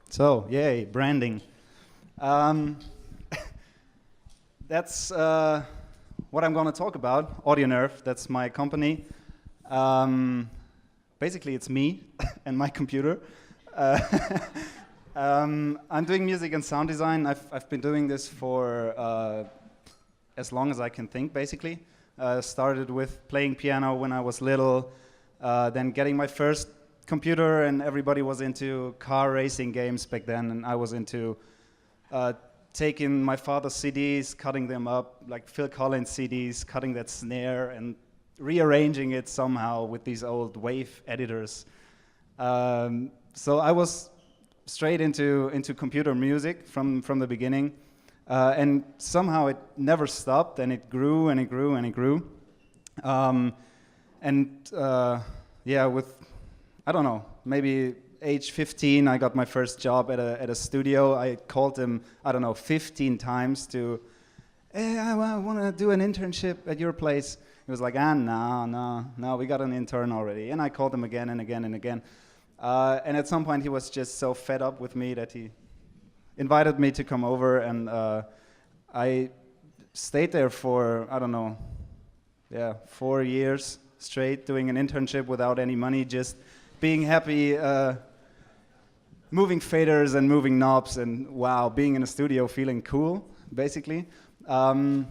So, yay, branding. Um, that's what I'm going to talk about. AudioNerve, that's my company. Basically, it's me and my computer. Uh, I'm doing music and sound design. I've been doing this for as long as I can think, basically. Started with playing piano when I was little, then getting my first computer, and everybody was into car racing games back then, and I was into taking my father's CDs, cutting them up, like Phil Collins CDs, cutting that snare and rearranging it somehow with these old wave editors. So I was straight into computer music from the beginning, and somehow it never stopped, and it grew and it grew and it grew. Yeah, with, I don't know, maybe age 15, I got my first job at a studio. I called him, I don't know, 15 times to, hey, I want to do an internship at your place. He was like, no, we got an intern already. And I called him again and again and again. And at some point, he was just so fed up with me that he invited me to come over, and I stayed there for, I don't know, 4 years straight, doing an internship without any money, just being happy, moving faders and moving knobs, and wow, being in a studio, feeling cool, basically. And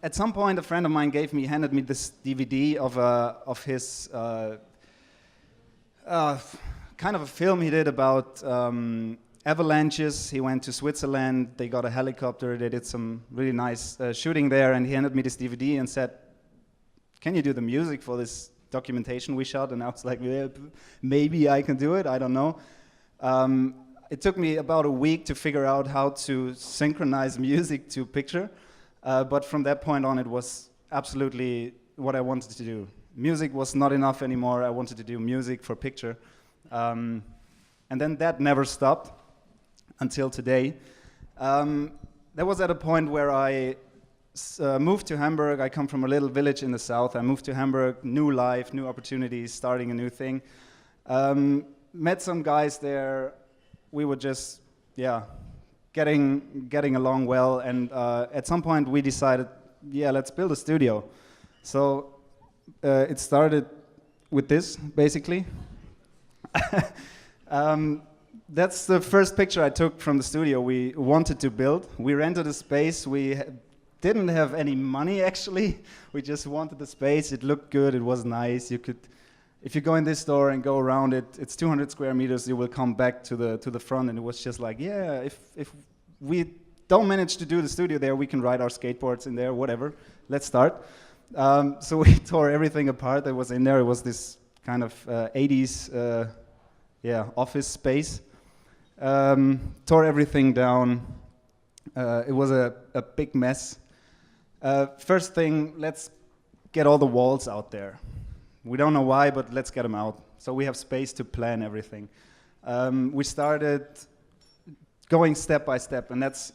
at some point, a friend of mine handed me this DVD of his kind of a film he did about avalanches. He went to Switzerland, they got a helicopter, they did some really nice shooting there, and he handed me this DVD and said, can you do the music for this documentation we shot? And I was like, yeah, maybe I can do it, I don't know. It took me about a week to figure out how to synchronize music to picture, but from that point on it was absolutely what I wanted to do. Music was not enough anymore, I wanted to do music for picture. And then that never stopped until today. That was at a point where I moved to Hamburg. I come from a little village in the south. I moved to Hamburg, new life, new opportunities, starting a new thing. Met some guys there. We were just, getting along well. And at some point we decided, let's build a studio. So it started with this, basically. That's the first picture I took from the studio we wanted to build. We rented a space. We didn't have any money, actually. We just wanted the space. It looked good. It was nice. You could, if you go in this door and go around it, it's 200 square meters. You will come back to the front, and it was just like, if we don't manage to do the studio there, we can ride our skateboards in there, whatever. Let's start. So we tore everything apart that was in there. It was this kind of 80s office space. Tore everything down. It was a big mess. First thing, let's get all the walls out there. We don't know why, but let's get them out. So we have space to plan everything. We started going step by step, and that's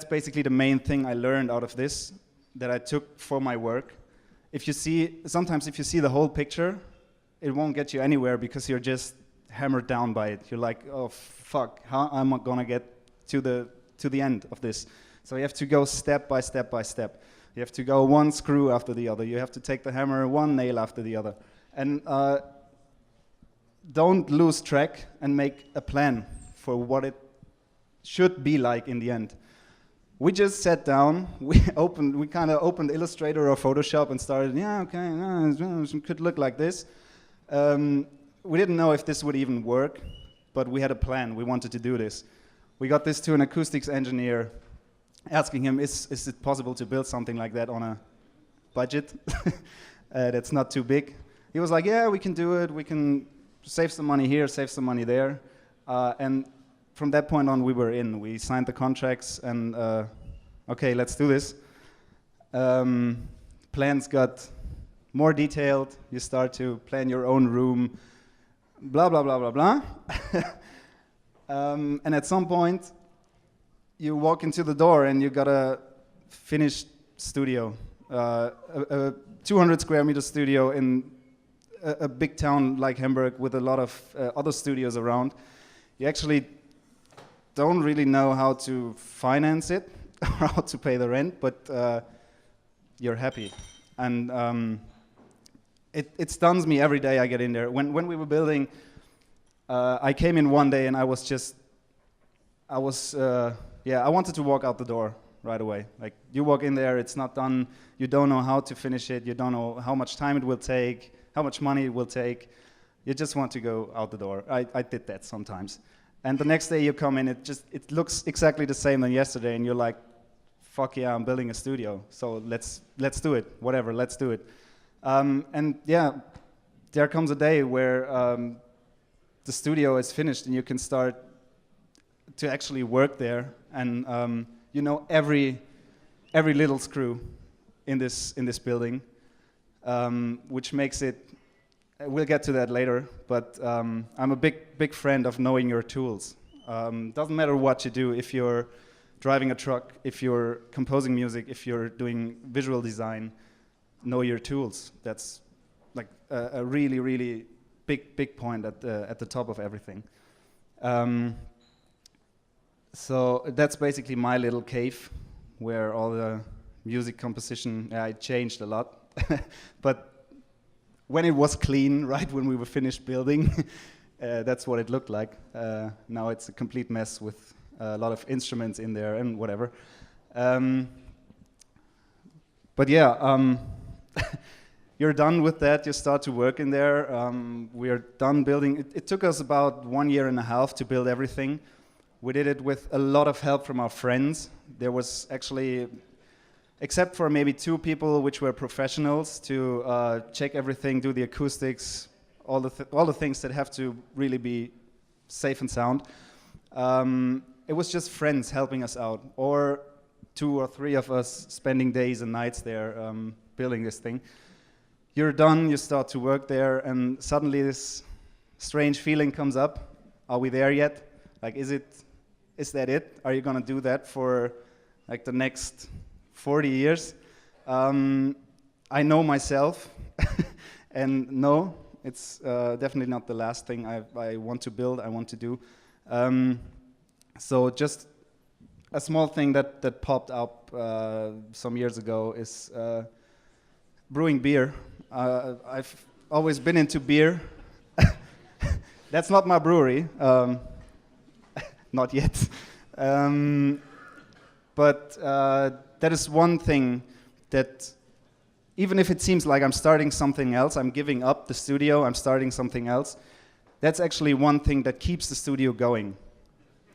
basically the main thing I learned out of this, that I took for my work. Sometimes if you see the whole picture, it won't get you anywhere because you're just hammered down by it. You're like, oh fuck, how am I gonna get to the end of this? So you have to go step by step by step. You have to go one screw after the other. You have to take the hammer one nail after the other. And don't lose track and make a plan for what it should be like in the end. We just sat down, we kind of opened Illustrator or Photoshop and started, it could look like this. We didn't know if this would even work, but we had a plan. We wanted to do this. We got this to an acoustics engineer, asking him, is it possible to build something like that on a budget that's not too big? He was like, yeah, we can do it. We can save some money here, save some money there. And from that point on, we were in. We signed the contracts, and okay, let's do this. Plans got more detailed. You start to plan your own room, blah, blah, blah, blah, blah. And at some point, you walk into the door and you got a finished studio, a 200 square meter studio in a big town like Hamburg with a lot of other studios around. you actually don't really know how to finance it or how to pay the rent, but you're happy. And it stuns me every day I get in there. When we were building, I came in one day and I wanted to walk out the door right away. Like, you walk in there, it's not done, you don't know how to finish it, you don't know how much time it will take, how much money it will take. You just want to go out the door. I did that sometimes. And the next day you come in, it looks exactly the same than yesterday, and you're like, fuck yeah, I'm building a studio, so let's do it, whatever, let's do it. And yeah, there comes a day where the studio is finished and you can start to actually work there, and you know every little screw in this building, which makes it. We'll get to that later, but I'm a big friend of knowing your tools. Doesn't matter what you do, if you're driving a truck, if you're composing music, if you're doing visual design, know your tools. That's like a really big point at the top of everything. So that's basically my little cave where all the music composition, I changed a lot. But when it was clean, right, when we were finished building, that's what it looked like. Now it's a complete mess with a lot of instruments in there and whatever. But yeah, you're done with that, you start to work in there. We're done building. It took us about 1.5 years to build everything. We did it with a lot of help from our friends. There was actually, except for maybe 2 people which were professionals to check everything, do the acoustics, all the things that have to really be safe and sound. It was just friends helping us out, or 2 or 3 of us spending days and nights there building this thing. You're done, you start to work there, and suddenly this strange feeling comes up. Are we there yet? Like, is that it? Are you gonna do that for like the next 40 years? I know myself, and no, it's definitely not the last thing I want to build, I want to do. So just a small thing that popped up some years ago is brewing beer. I've always been into beer. That's not my brewery, not yet. But that is one thing that, even if it seems like I'm starting something else, I'm giving up the studio, I'm starting something else, that's actually one thing that keeps the studio going.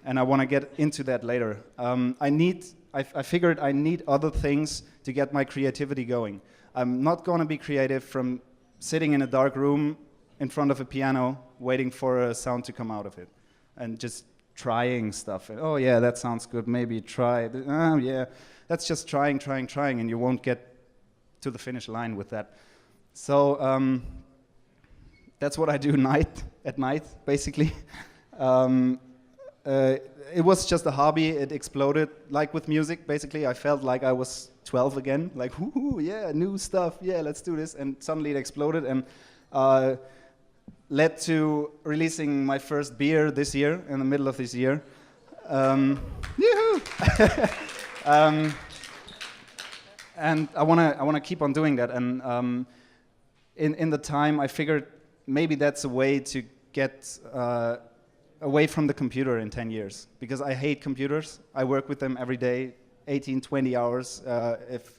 And I want to get into that later. I figured I need other things to get my creativity going. I'm not going to be creative from sitting in a dark room in front of a piano waiting for a sound to come out of it and just trying stuff. And, oh yeah, that sounds good, maybe try. Oh yeah, that's just trying, and you won't get to the finish line with that. So that's what I do at night, basically. It was just a hobby. It exploded, like with music, basically. I felt like I was 12 again, like, whoo, yeah, new stuff, yeah, let's do this. And suddenly it exploded and led to releasing my first beer this year, in the middle of this year. Yoo-hoo! And I wanna keep on doing that. And in the time, I figured maybe that's a way to get away from the computer in 10 years, because I hate computers. I work with them every day, 18, 20 hours, if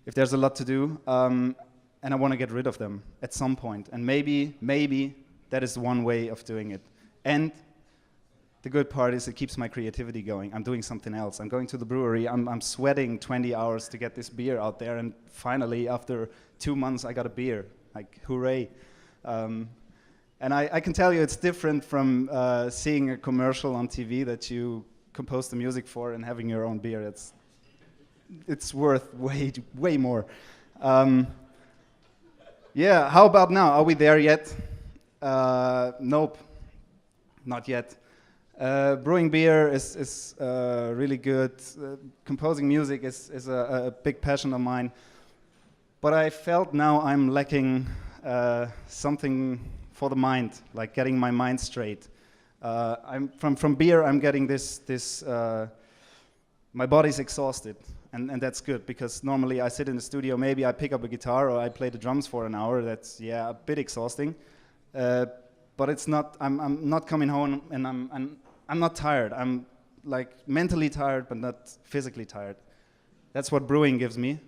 there's a lot to do, and I want to get rid of them at some point. And maybe that is one way of doing it. And the good part is it keeps my creativity going. I'm doing something else. I'm going to the brewery. I'm sweating 20 hours to get this beer out there, and finally, after 2 months, I got a beer. Like, hooray. And I can tell you it's different from seeing a commercial on TV that you compose the music for and having your own beer. It's worth way more. Yeah, how about now? Are we there yet? Nope, not yet. Brewing beer is really good. Composing music is a big passion of mine. But I felt now I'm lacking something for the mind, like getting my mind straight. I'm from beer. I'm getting this. My body's exhausted, and that's good because normally I sit in the studio. Maybe I pick up a guitar or I play the drums for an hour. That's a bit exhausting, but it's not. I'm not coming home and I'm not tired. I'm like mentally tired, but not physically tired. That's what brewing gives me.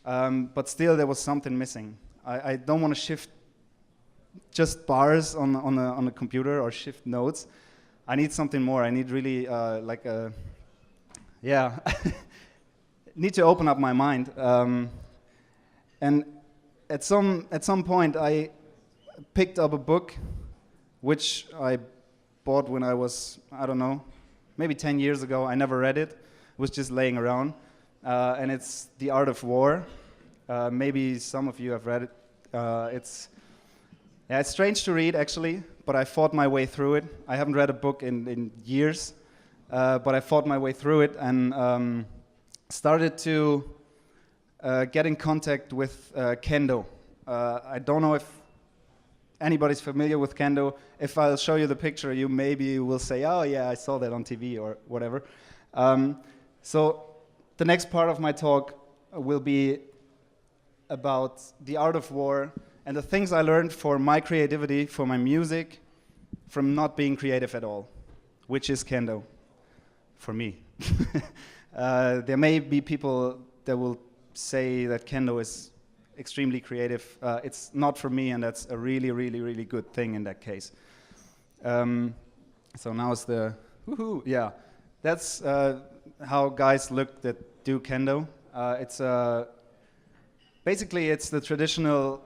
But still, there was something missing. I don't want to shift just bars on a computer or shift notes. I need something more. I need really need to open up my mind. And at some point, I picked up a book, which I bought when I was, I don't know, maybe 10 years ago. I never read it. It was just laying around. And it's The Art of War. Maybe some of you have read it. It's strange to read, actually, but I fought my way through it. I haven't read a book in years, but I fought my way through it and started to get in contact with Kendo. I don't know if anybody's familiar with Kendo. If I'll show you the picture, you maybe will say, oh yeah, I saw that on TV or whatever. So the next part of my talk will be about the art of war and the things I learned for my creativity, for my music, from not being creative at all, which is Kendo, for me. There may be people that will say that Kendo is extremely creative. It's not for me, and that's a really, really, really good thing in that case. So now it's the woohoo, yeah. That's how guys look that do Kendo. It's basically it's the traditional,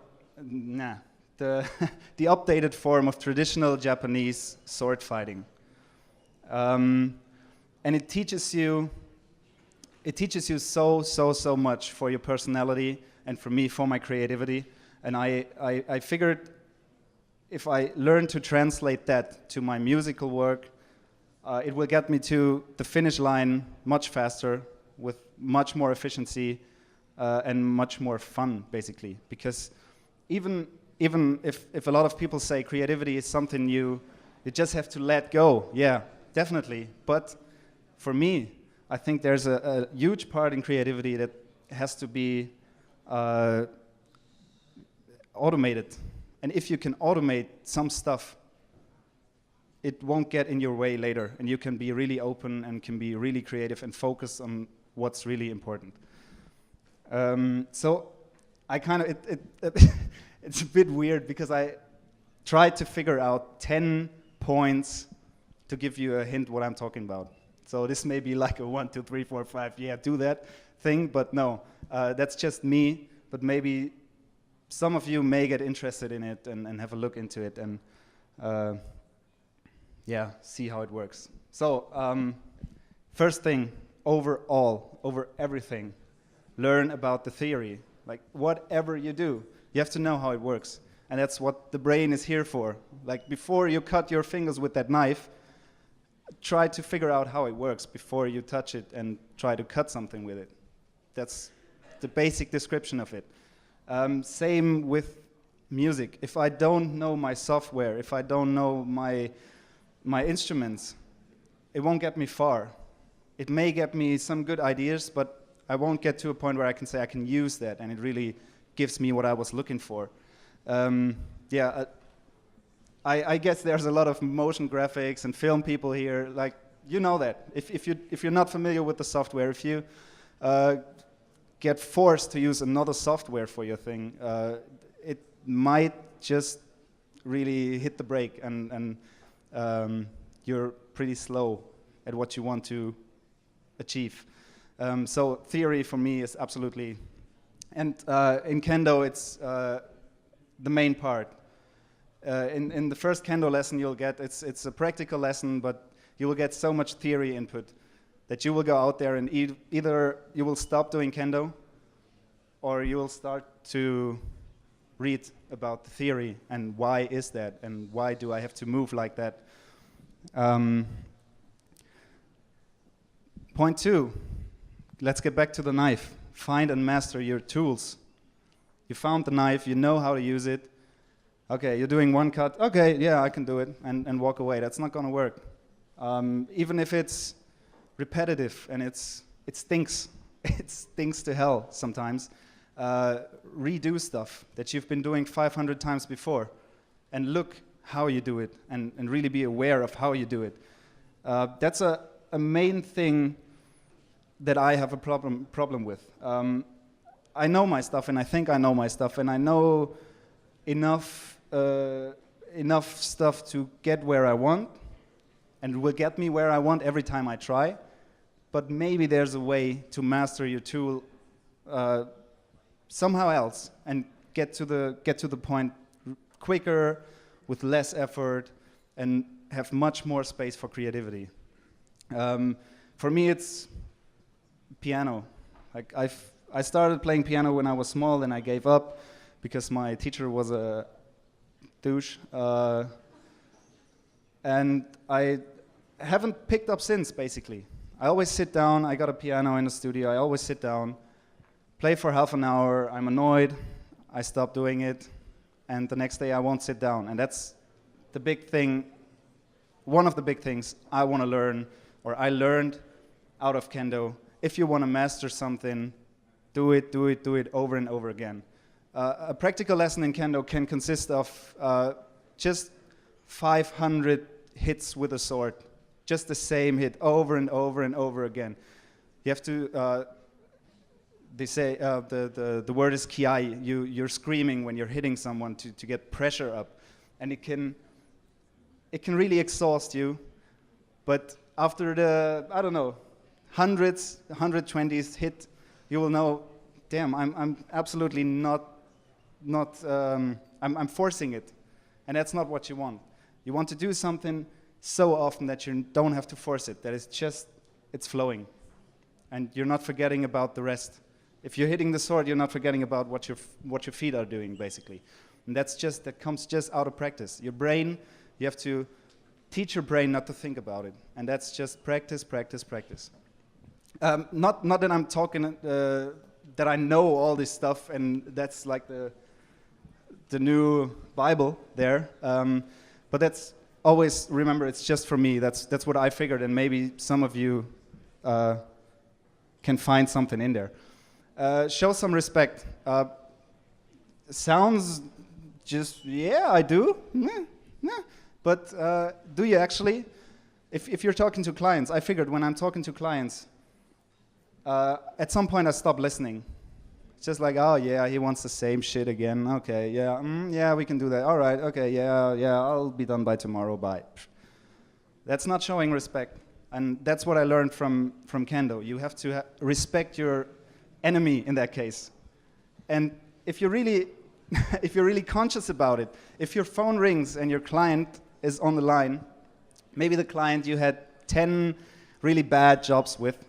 the updated form of traditional Japanese sword fighting, and it teaches you so much for your personality and for me, for my creativity. And I figured if I learn to translate that to my musical work, it will get me to the finish line much faster, with much more efficiency and much more fun, basically. Because even if a lot of people say creativity is something you just have to let go, yeah, definitely. But for me, I think there's a huge part in creativity that has to be automated. And if you can automate some stuff, it won't get in your way later, and you can be really open and can be really creative and focus on what's really important. So I kind of, it's a bit weird because I tried to figure out 10 points to give you a hint what I'm talking about. So this may be like a 1, 2, 3, 4, 5, yeah, do that thing, but no, that's just me. But maybe some of you may get interested in it and have a look into it and yeah, see how it works. So first thing, over everything, learn about the theory. Like whatever you do, you have to know how it works. And that's what the brain is here for. Like before you cut your fingers with that knife, try to figure out how it works before you touch it and try to cut something with it. That's the basic description of it. Same with music. If I don't know my software, if I don't know my instruments, it won't get me far. It may get me some good ideas, but I won't get to a point where I can say I can use that and it really gives me what I was looking for. I guess there's a lot of motion graphics and film people here. Like, you know that. If you're not familiar with the software, if you get forced to use another software for your thing, it might just really hit the brake and you're pretty slow at what you want to achieve. So theory for me is absolutely, and in Kendo it's the main part. In the first Kendo lesson you'll get, it's a practical lesson, but you will get so much theory input that you will go out there and either you will stop doing Kendo or you will start to read about the theory and why is that and why do I have to move like that. Point 2, let's get back to the knife. Find and master your tools. You found the knife, you know how to use it. Okay, you're doing one cut. Okay, yeah, I can do it, and walk away. That's not gonna work. Even if it's repetitive and it stinks, it stinks to hell sometimes. Redo stuff that you've been doing 500 times before, and look how you do it, and really be aware of how you do it. That's a main thing that I have a problem with. I know my stuff, and I think I know my stuff, and I know enough stuff to get where I want, and it will get me where I want every time I try. But maybe there's a way to master your tool somehow else and get to the point quicker, with less effort, and have much more space for creativity. For me, it's piano. Like I started playing piano when I was small, and I gave up because my teacher was a douche, and I haven't picked up since. Basically, I always sit down. I got a piano in the studio. I always sit down, play for half an hour. I'm annoyed. I stop doing it, and the next day I won't sit down. And that's the big thing. One of the big things I want to learn, or I learned out of Kendo. If you want to master something, do it over and over again. A practical lesson in Kendo can consist of just 500 hits with a sword, just the same hit over and over and over again. You have to, they say, the word is kiai. You're screaming when you're hitting someone to get pressure up. And it can really exhaust you. But after the, I don't know, 120th hit, you will know, damn, I'm absolutely I'm forcing it. And that's not what you want. You want to do something so often that you don't have to force it, that it's flowing. And you're not forgetting about the rest. If you're hitting the sword, you're not forgetting about what your feet are doing, basically. And that comes just out of practice. Your brain, you have to teach your brain not to think about it. And that's just practice, practice, practice. Not that I'm talking, that I know all this stuff, and that's like the new Bible there. But that's always, remember, it's just for me. That's what I figured, and maybe some of you can find something in there. Show some respect. Sounds just, yeah, I do. But do you actually? If you're talking to clients, I figured when I'm talking to clients, at some point I stop listening. It's just like, oh yeah, he wants the same shit again. Okay, yeah, yeah, we can do that. All right, okay, yeah, I'll be done by tomorrow. Bye. That's not showing respect, and that's what I learned from Kendo. You have to respect your enemy in that case, and if you're really conscious about it, if your phone rings and your client is on the line, maybe the client you had 10 really bad jobs with,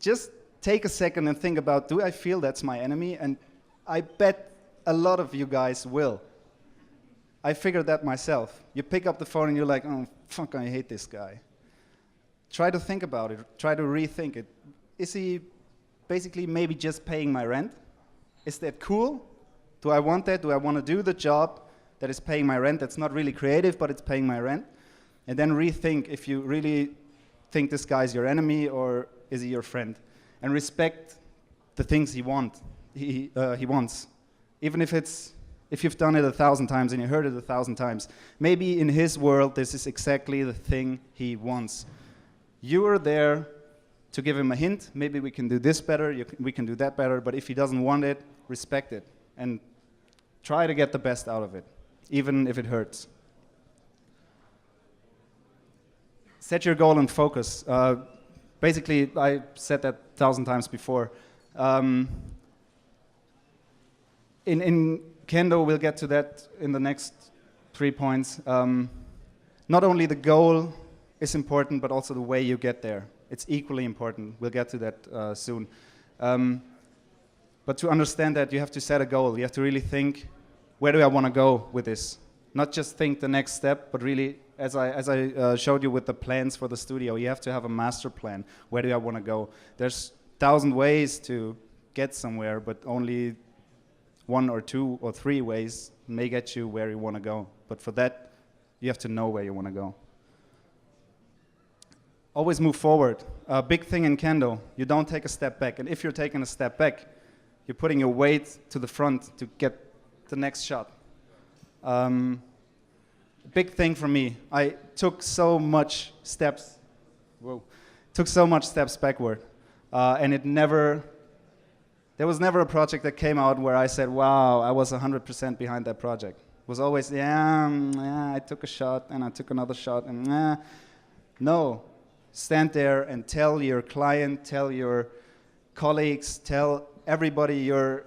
just take a second and think about, do I feel that's my enemy? And I bet a lot of you guys will. I figured that myself. You pick up the phone and you're like, oh, fuck, I hate this guy. Try to think about it. Try to rethink it. Is he basically maybe just paying my rent? Is that cool? Do I want that? Do I want to do the job that is paying my rent? That's not really creative, but it's paying my rent. And then rethink if you really think this guy's your enemy or is he your friend. And respect the things he wants. Even if you've done it 1,000 times and you heard it 1,000 times, maybe in his world this is exactly the thing he wants. You are there to give him a hint. Maybe we can do this better, we can do that better, but if he doesn't want it, respect it. And try to get the best out of it, even if it hurts. Set your goal and focus. Basically, I said that 1,000 times before. In Kendo, we'll get to that in the next 3 points. Not only the goal is important, but also the way you get there. It's equally important. We'll get to that soon. But to understand that, you have to set a goal. You have to really think, where do I want to go with this? Not just think the next step, but really, as I showed you with the plans for the studio, you have to have a master plan. Where do I want to go? There's 1,000 ways to get somewhere, but only one or two or three ways may get you where you want to go. But for that, you have to know where you want to go. Always move forward. A big thing in kendo, you don't take a step back. And if you're taking a step back, you're putting your weight to the front to get the next shot. Big thing for me, I took so much steps, backward. And there was never a project that came out where I said, wow, I was 100% behind that project. It was always, I took a shot and I took another shot and No, stand there and tell your client, tell your colleagues, tell everybody you're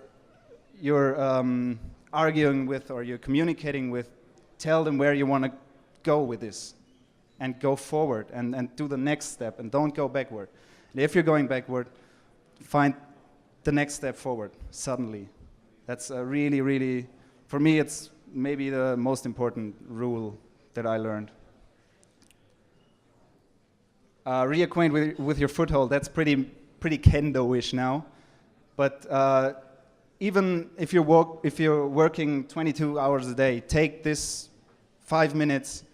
arguing with or you're communicating with, tell them where you want to go with this and go forward and do the next step and don't go backward. And if you're going backward, find the next step forward suddenly. That's a really, really, for me, it's maybe the most important rule that I learned. Reacquaint with your foothold. That's pretty kendo-ish now. But even if you're working 22 hours a day, take this 5 minutes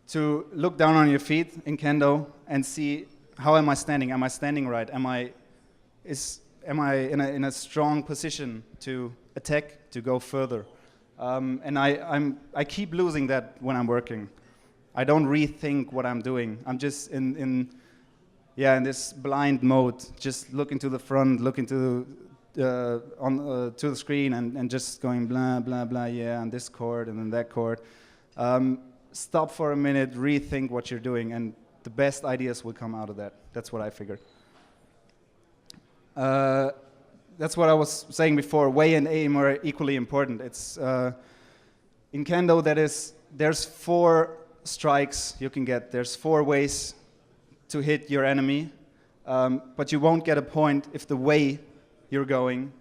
to look down on your feet in kendo and see, how am I standing? Am I standing right? Am I in a strong position to attack, to go further? And I keep losing that when I'm working. I don't rethink what I'm doing. I'm just in this blind mode, just looking to the front, looking to to the screen and just going blah blah blah, yeah, on this chord and then that chord. Stop for a minute, rethink what you're doing, and the best ideas will come out of that. That's what I figured. That's what I was saying before. Way and aim are equally important. It's in kendo there's 4 strikes you can get. There's 4 ways to hit your enemy, but you won't get a point if the way you're going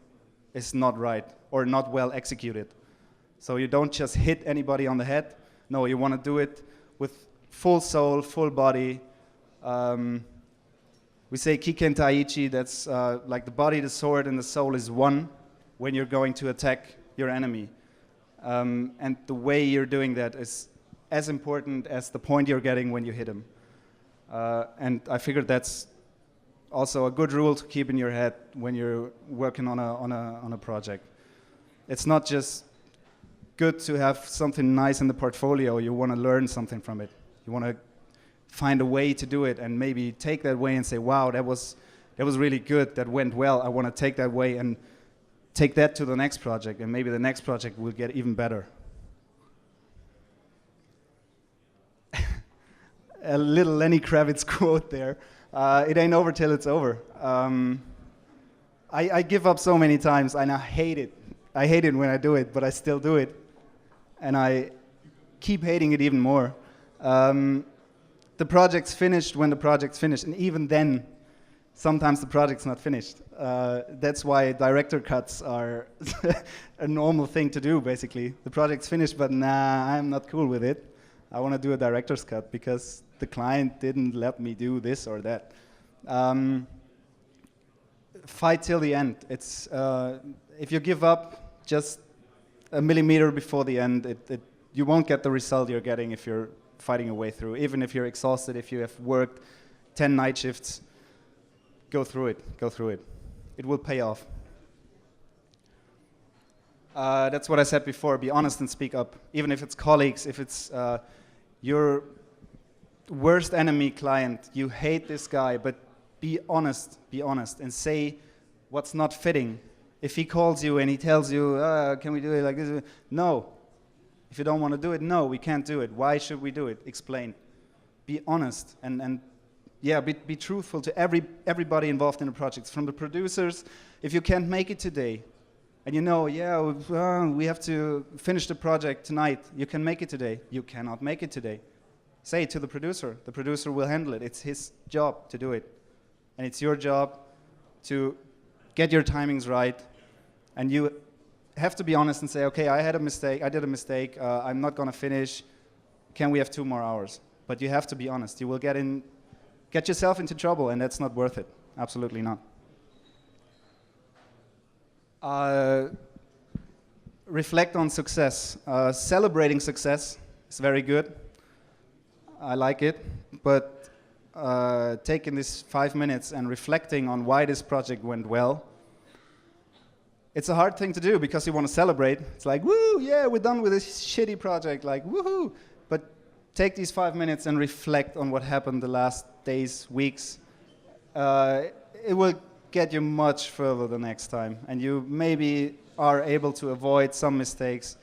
is not right or not well executed. So you don't just hit anybody on the head. No, you want to do it with full soul, full body. We say Kiken Taichi, that's like the body, the sword, and the soul is one when you're going to attack your enemy. And the way you're doing that is as important as the point you're getting when you hit him. And I figured that's also a good rule to keep in your head when you're working on a project. It's not just good to have something nice in the portfolio. You want to learn something from it. You want to find a way to do it and maybe take that way and say, wow, that was really good, that went well. I want to take that way and take that to the next project, and maybe the next project will get even better. A little Lenny Kravitz quote there. It ain't over till it's over. I give up so many times, and I hate it. I hate it when I do it, but I still do it. And I keep hating it even more. The project's finished when the project's finished, and even then, sometimes the project's not finished. That's why director cuts are a normal thing to do, basically. The project's finished, but nah, I'm not cool with it. I want to do a director's cut because the client didn't let me do this or that. Fight till the end. It's if you give up just a millimeter before the end, you won't get the result you're getting if you're fighting your way through. Even if you're exhausted, if you have worked 10 night shifts, go through it. Go through it. It will pay off. That's what I said before. Be honest and speak up. Even if it's colleagues, if it's your worst enemy client, you hate this guy, but be honest and say what's not fitting. If he calls you and he tells you, can we do it like this? No. If you don't want to do it, no, we can't do it. Why should we do it? Explain. Be honest and yeah, be truthful to everybody involved in the project. From the producers, if you can't make it today, and you know, yeah, we have to finish the project tonight. You can make it today. You cannot make it today. Say it to the producer. The producer will handle it. It's his job to do it. And it's your job to get your timings right. And you have to be honest and say, okay, I had a mistake. I did a mistake. I'm not going to finish. Can we have 2 more hours? But you have to be honest. You will get yourself into trouble, and that's not worth it. Absolutely not. reflect on success. Celebrating success is very good. I like it, but taking this 5 minutes and reflecting on why this project went well, it's a hard thing to do because you want to celebrate. It's like, woo, yeah, we're done with this shitty project, like, woohoo. But take these 5 minutes and reflect on what happened the last days, weeks. It will get you much further the next time, and you maybe are able to avoid some mistakes.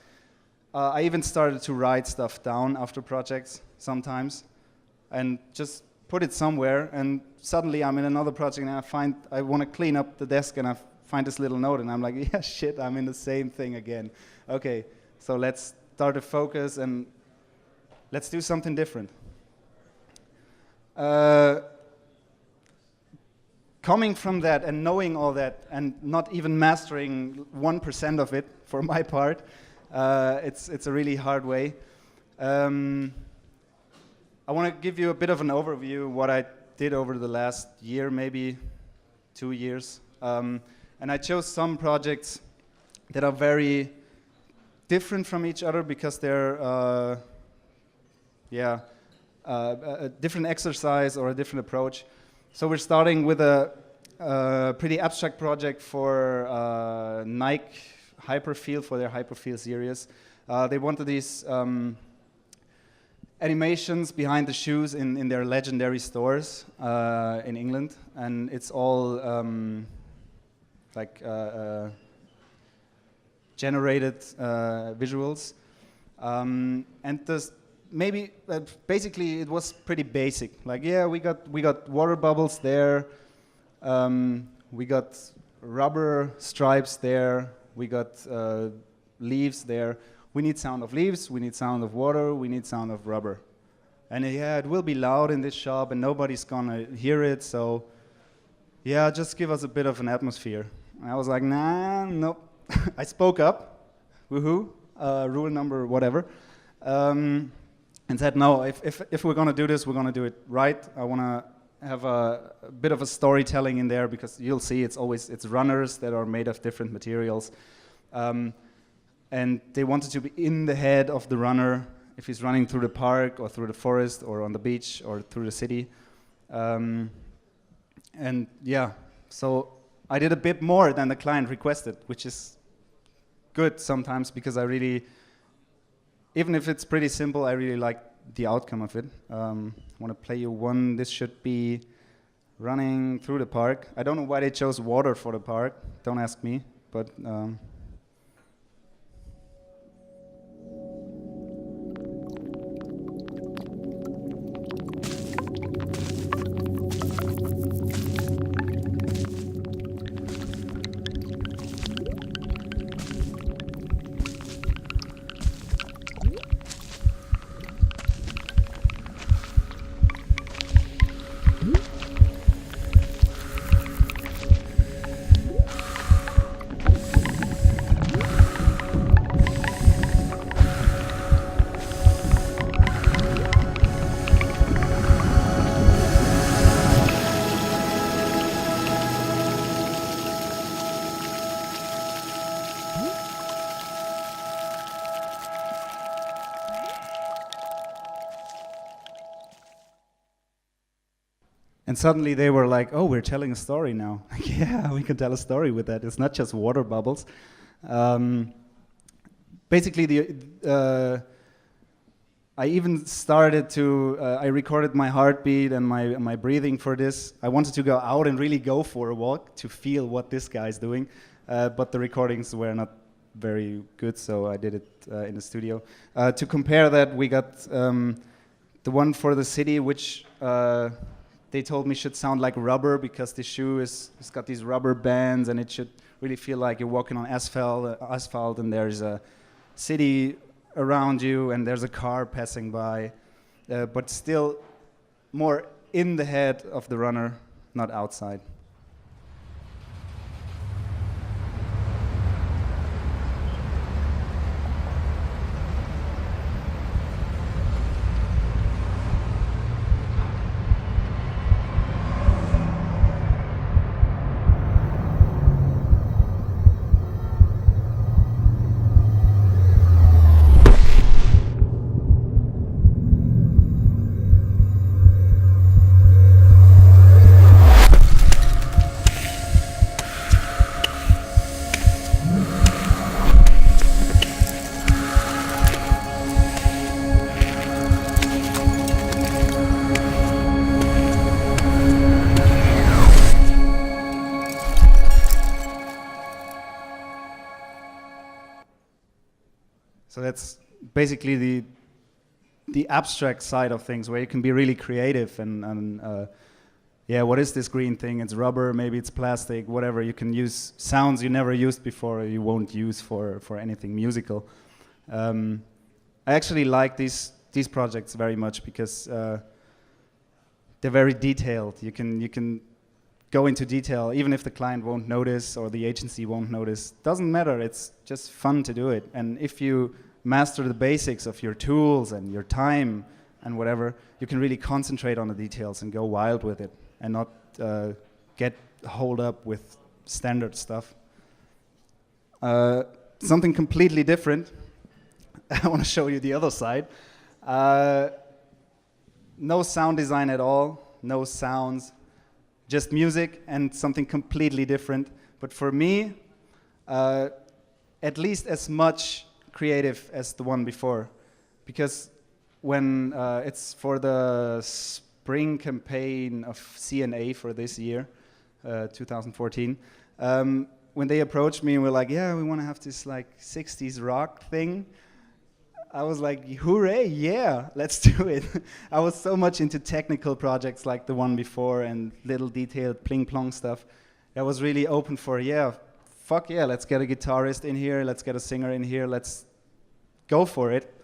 I even started to write stuff down after projects sometimes, and just put it somewhere, and suddenly I'm in another project and I want to clean up the desk, and I find this little note, and I'm like, yeah, shit, I'm in the same thing again. Okay, so let's start to focus and let's do something different. Coming from that and knowing all that and not even mastering 1% of it, for my part, it's a really hard way. I want to give you a bit of an overview of what I did over the last year, maybe 2 years. And I chose some projects that are very different from each other because they're a different exercise or a different approach. So we're starting with a pretty abstract project for Nike Hyperfeel, for their Hyperfeel series. They wanted these animations behind the shoes in their legendary stores in England, and it's all generated visuals. And this maybe basically it was pretty basic. Like, yeah, we got water bubbles there, we got rubber stripes there, we got leaves there. We need sound of leaves, we need sound of water, we need sound of rubber. And yeah, it will be loud in this shop and nobody's gonna hear it, so yeah, just give us a bit of an atmosphere. And I was like, nah, nope. I spoke up, woohoo, rule number whatever, and said, no, if we're gonna do this, we're gonna do it right. I wanna have a bit of a storytelling in there because you'll see it's runners that are made of different materials. And they wanted to be in the head of the runner if he's running through the park or through the forest or on the beach or through the city. And yeah, so I did a bit more than the client requested, which is good sometimes because I really, even if it's pretty simple, I really like the outcome of it. I want to play you one. This should be running through the park. I don't know why they chose water for the park. Don't ask me, but and suddenly they were like, oh, we're telling a story now. Yeah, we can tell a story with that. It's not just water bubbles. Basically, I even started to, I recorded my heartbeat and my breathing for this. I wanted to go out and really go for a walk to feel what this guy's doing, but the recordings were not very good, so I did it in the studio. To compare that, we got the one for the city, which they told me should sound like rubber because the shoe it's got these rubber bands and it should really feel like you're walking on asphalt and there's a city around you and there's a car passing by, but still more in the head of the runner, not outside. So that's basically the abstract side of things, where you can be really creative and yeah, what is this green thing? It's rubber, maybe it's plastic, whatever. You can use sounds you never used before, you won't use for anything musical. I actually like these projects very much because they're very detailed. You can go into detail, even if the client won't notice or the agency won't notice. Doesn't matter, it's just fun to do it. And if you master the basics of your tools and your time and whatever, you can really concentrate on the details and go wild with it and not get holed up with standard stuff. Something completely different. I want to show you the other side. No sound design at all, no sounds, just music and something completely different. But for me, at least as much creative as the one before, because when it's for the spring campaign of CNA for this year, 2014, when they approached me and were like, yeah, we want to have this like 60s rock thing, I was like, hooray, yeah, let's do it. I was so much into technical projects like the one before and little detailed pling-plong stuff. I was really open for, yeah, fuck yeah, let's get a guitarist in here, let's get a singer in here, let's go for it.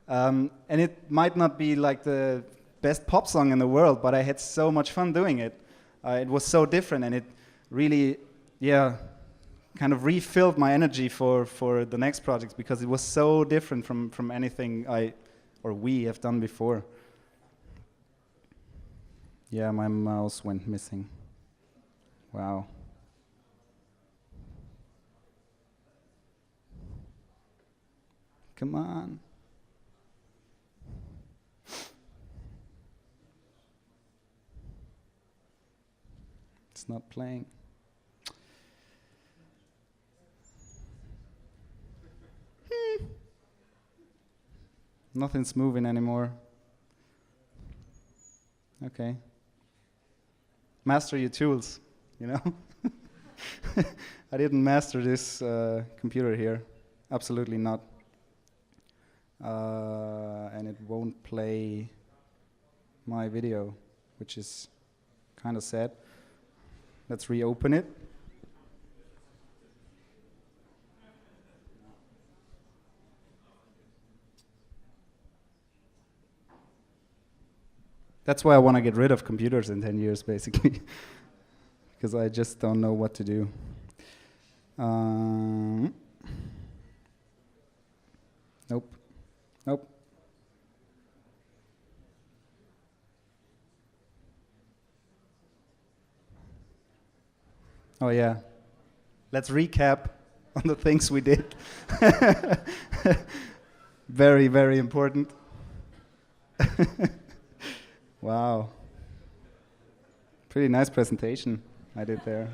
And it might not be like the best pop song in the world, but I had so much fun doing it. It was so different, and it really, yeah, kind of refilled my energy for the next projects, because it was so different from anything we have done before. Yeah, my mouse went missing. Wow. Come on. It's not playing. Nothing's moving anymore. Okay. Master your tools, you know? I didn't master this computer here. Absolutely not. And it won't play my video, which is kind of sad. Let's reopen it. That's why I want to get rid of computers in 10 years, basically, because I just don't know what to do. Nope. Nope. Oh yeah. Let's recap on the things we did. Very, very important. Wow. Pretty nice presentation I did there.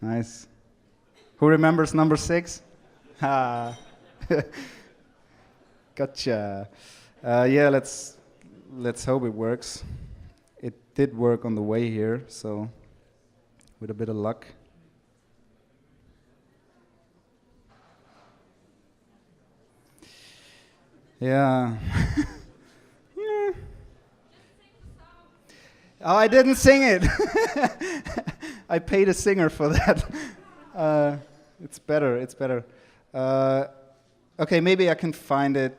Nice. Who remembers number 6? Ha. Gotcha. Yeah, let's hope it works. It did work on the way here, so with a bit of luck. Yeah. Oh, I didn't sing it. I paid a singer for that. It's better, it's better. Okay, maybe I can find it.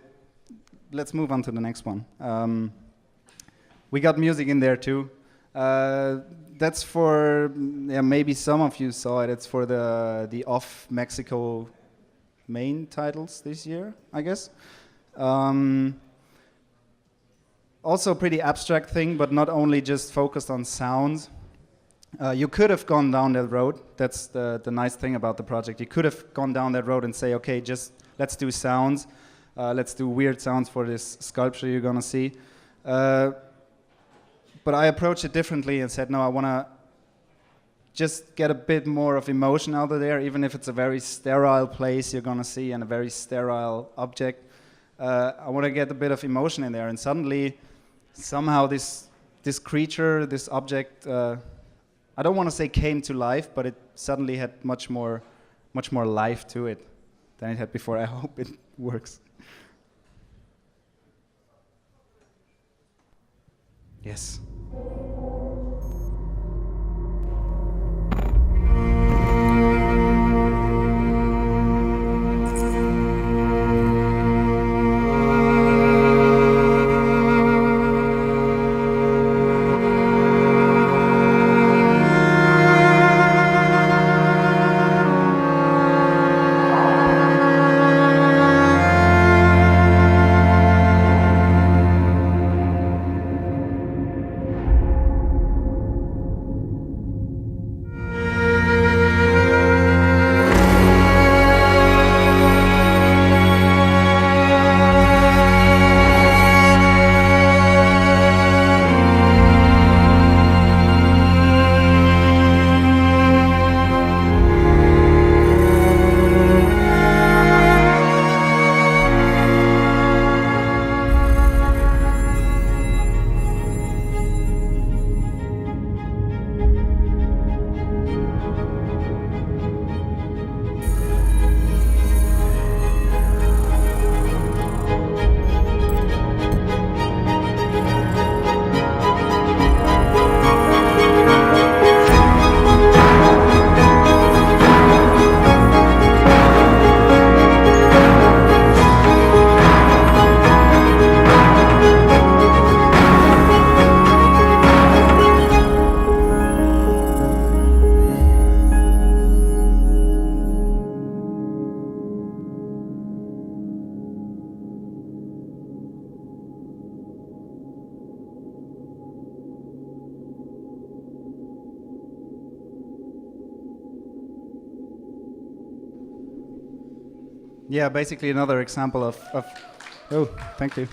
Let's move on to the next one. We got music in there too. That's for, yeah, maybe some of you saw it. It's for the Off Mexico main titles this year, I guess. Also a pretty abstract thing, but not only just focused on sounds. You could have gone down that road. That's the nice thing about the project. You could have gone down that road and say, okay, just let's do sounds. Let's do weird sounds for this sculpture you're gonna see. But I approached it differently and said, no, I wanna just get a bit more of emotion out of there, even if it's a very sterile place you're gonna see and a very sterile object. I wanna get a bit of emotion in there, and suddenly, somehow this creature, this object, I don't want to say came to life, but it suddenly had much more life to it than it had before. I hope it works. Yes. Yeah, basically another example of oh, thank you,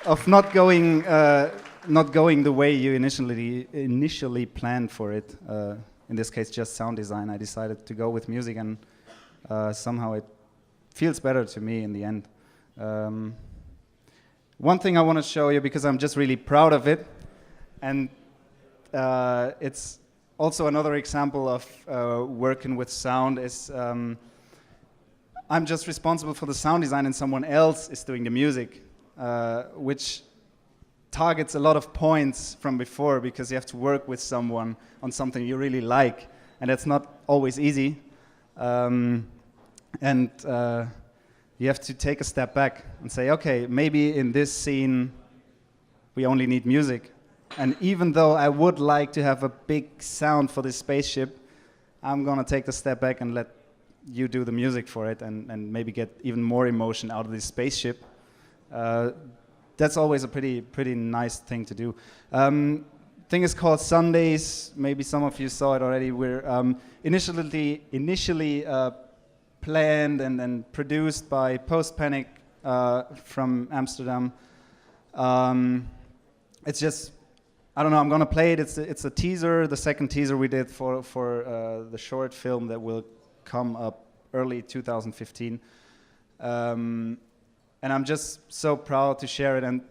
of not going the way you initially planned for it. In this case, just sound design. I decided to go with music, and somehow it feels better to me in the end. One thing I want to show you, because I'm just really proud of it, and it's also another example of working with sound, is I'm just responsible for the sound design and someone else is doing the music, which targets a lot of points from before, because you have to work with someone on something you really like, and that's not always easy. You have to take a step back and say, okay, maybe in this scene we only need music. And even though I would like to have a big sound for this spaceship, I'm gonna take the step back and let you do the music for it, and maybe get even more emotion out of this spaceship. That's always a pretty nice thing to do. Thing is called Sundays. Maybe some of you saw it already. We're initially planned and produced by Post Panic from Amsterdam. It's just, I don't know, I'm gonna play it. It's a teaser, the second teaser we did for the short film that will come up early 2015. And I'm just so proud to share it. And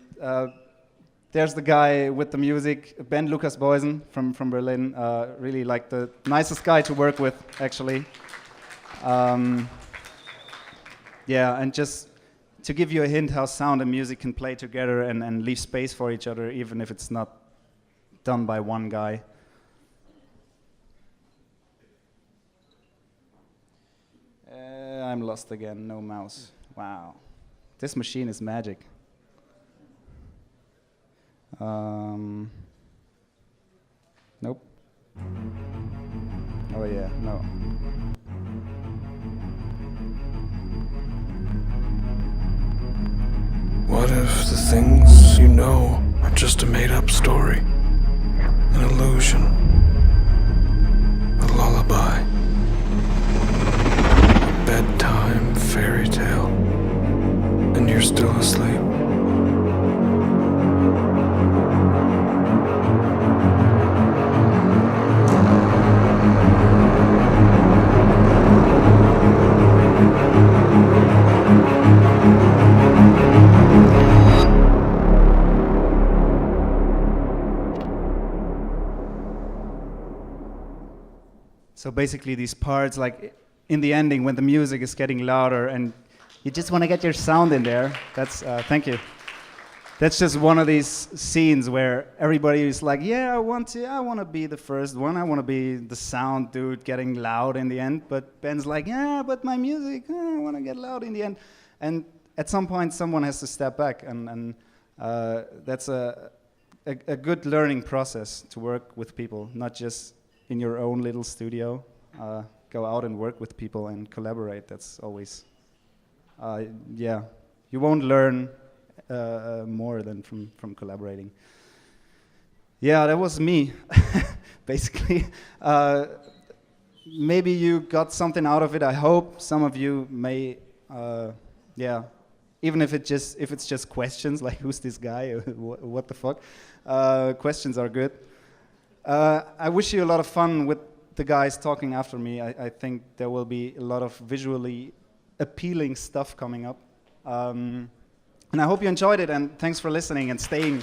there's the guy with the music, Ben Lucas Boysen from Berlin. Really like the nicest guy to work with, actually. Yeah, and just to give you a hint how sound and music can play together and leave space for each other, even if it's not done by one guy. I'm lost again, no mouse. Wow. This machine is magic. Nope. Oh yeah, no. What if the things you know are just a made-up story? An illusion? A lullaby? A bedtime fairy tale? And you're still asleep? So basically these parts, like in the ending when the music is getting louder and you just want to get your sound in there. That's thank you. That's just one of these scenes where everybody is like, yeah, I want to be the first one. I want to be the sound dude getting loud in the end. But Ben's like, yeah, but my music, I want to get loud in the end. And at some point, someone has to step back, and that's a good learning process to work with people, not just in your own little studio. Go out and work with people and collaborate. That's always, yeah, you won't learn more than from collaborating. Yeah, that was me, basically. Maybe you got something out of it. I hope some of you may, yeah. Even if it's just questions like who's this guy, what the fuck. Questions are good. I wish you a lot of fun with the guys talking after me. I think there will be a lot of visually appealing stuff coming up. And I hope you enjoyed it, and thanks for listening and staying.